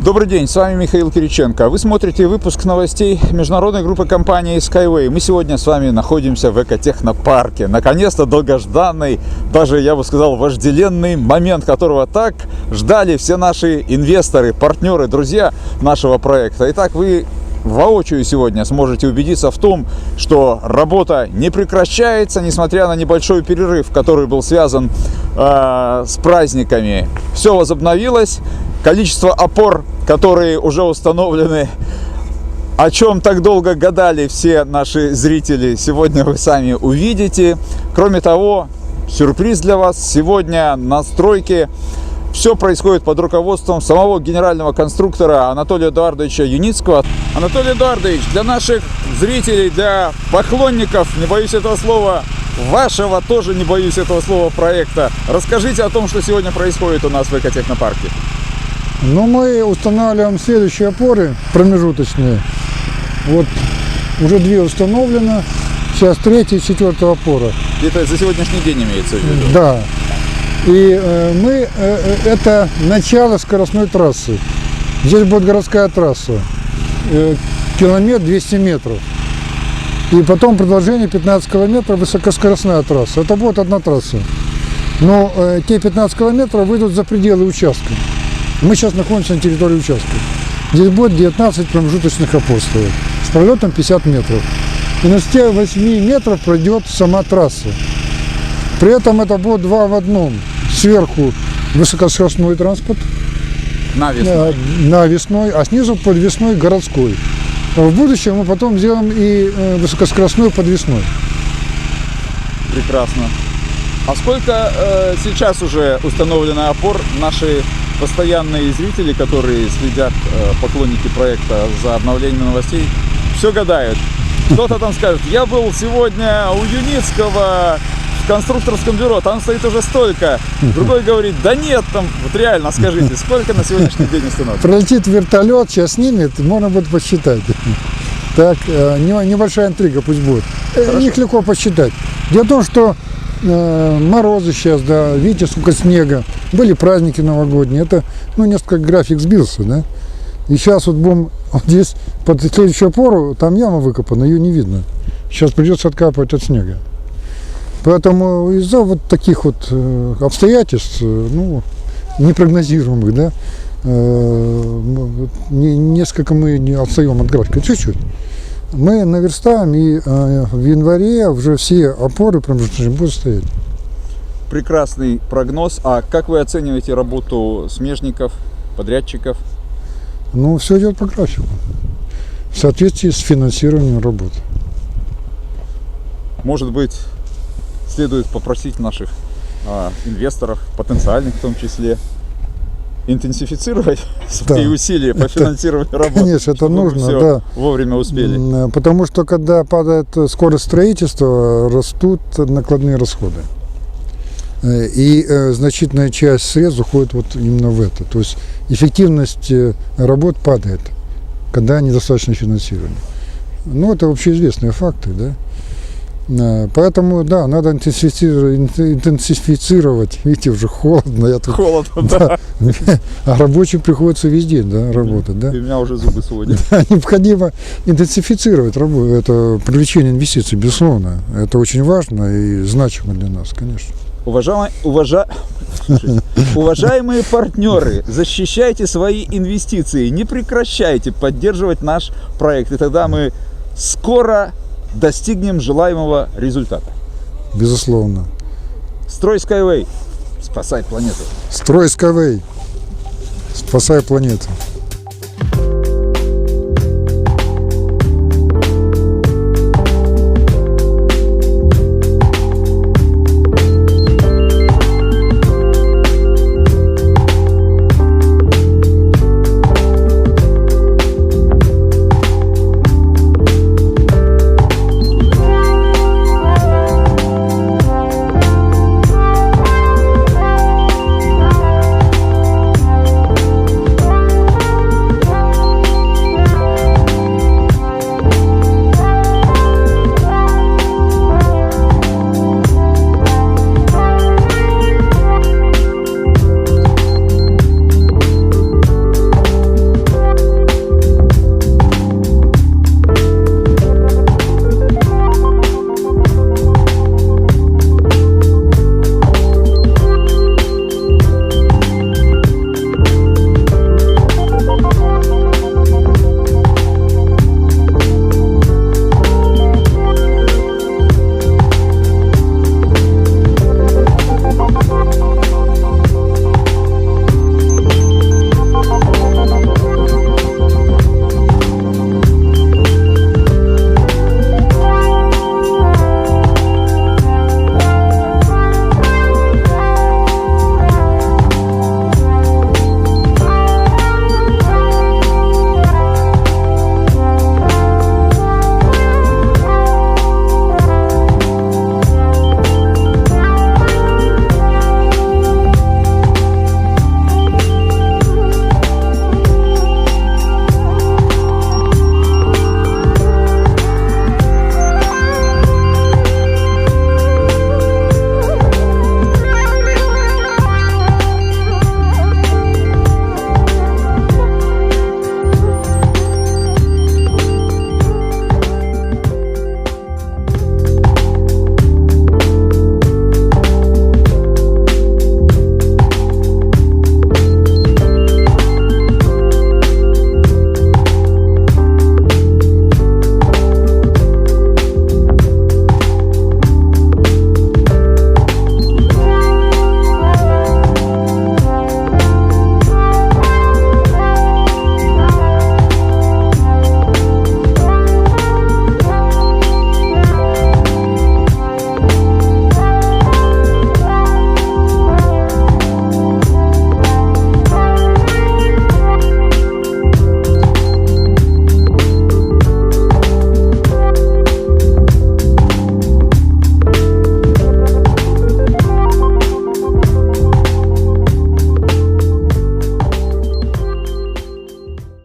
Добрый день, с вами Михаил Кириченко. Вы смотрите выпуск новостей международной группы компании Skyway. Мы сегодня с вами находимся в экотехнопарке. Наконец-то долгожданный, даже я бы сказал, вожделенный момент, которого так ждали все наши инвесторы, партнеры, друзья нашего проекта. Итак, вы воочию сегодня сможете убедиться в том, что работа не прекращается, несмотря на небольшой перерыв, который был связан с праздниками. Все возобновилось. Количество опор, которые уже установлены, о чем так долго гадали все наши зрители, сегодня вы сами увидите. Кроме того, сюрприз для вас. Сегодня на стройке все происходит под руководством самого генерального конструктора Анатолия Эдуардовича Юницкого. Анатолий Эдуардович, для наших зрителей, для поклонников, не боюсь этого слова, вашего тоже не боюсь этого слова, проекта, расскажите о том, что сегодня происходит у нас в экотехнопарке. Ну, мы устанавливаем следующие опоры промежуточные. Вот уже 2 установлено, сейчас 3-я и 4-я опора. Это за сегодняшний день имеется в виду? Да. И это начало скоростной трассы. Здесь будет городская трасса, километр 200 метров. И потом продолжение 15 километров высокоскоростная трасса. Это будет одна трасса. Но те 15 километров выйдут за пределы участка. Мы сейчас находимся на территории участка. Здесь будет 19 промежуточных опор стоять, с пролетом 50 метров. И на 108 метров пройдет сама трасса. При этом это будет 2 в 1. Сверху высокоскоростной транспорт, навесной, а снизу подвесной городской. А в будущем мы потом сделаем и высокоскоростной подвесной. Прекрасно. А сколько сейчас уже установлено опор? Наши постоянные зрители, которые следят, поклонники проекта, за обновлением новостей, все гадают. Кто-то там скажет: я был сегодня у Юницкого в конструкторском бюро, там стоит уже столько. Другой говорит: да нет, там, вот реально, скажите, сколько на сегодняшний день установок? Пролетит вертолет, сейчас снимет, можно будет посчитать. Так, небольшая интрига пусть будет. Их легко посчитать. Дело в том, что морозы сейчас, да, видите, сколько снега, были праздники новогодние, это, несколько график сбился, да, и сейчас вот будем, вот здесь под следующую опору, там яма выкопана, ее не видно, сейчас придется откапывать от снега, поэтому из-за вот таких вот обстоятельств, непрогнозируемых, да, несколько мы отстаем от графика, чуть-чуть. Мы наверстаем, и в январе уже все опоры промежуточные будут стоять. Прекрасный прогноз. А как вы оцениваете работу смежников, подрядчиков? Все идет по графику, в соответствии с финансированием работы. Может быть, следует попросить наших инвесторов, потенциальных в том числе, интенсифицировать свои усилия по финансированию работы. Конечно, это нужно, да. Вовремя успели. Потому что, когда падает скорость строительства, растут накладные расходы. И значительная часть средств уходит вот именно в это. То есть эффективность работ падает, когда недостаточно финансирования. Это общеизвестные факты, да. Поэтому, да, надо интенсифицировать. Видите, уже холодно. Холодно, да. А рабочим приходится везде, да, работать, да. И у меня уже зубы сводят. Да, необходимо интенсифицировать работу, это привлечение инвестиций, безусловно. Это очень важно и значимо для нас, конечно. Уважаемые партнеры, защищайте свои инвестиции, не прекращайте поддерживать наш проект, и тогда мы скоро достигнем желаемого результата. Безусловно. Строй Skyway, спасай планету. Строй Skyway, спасай планету.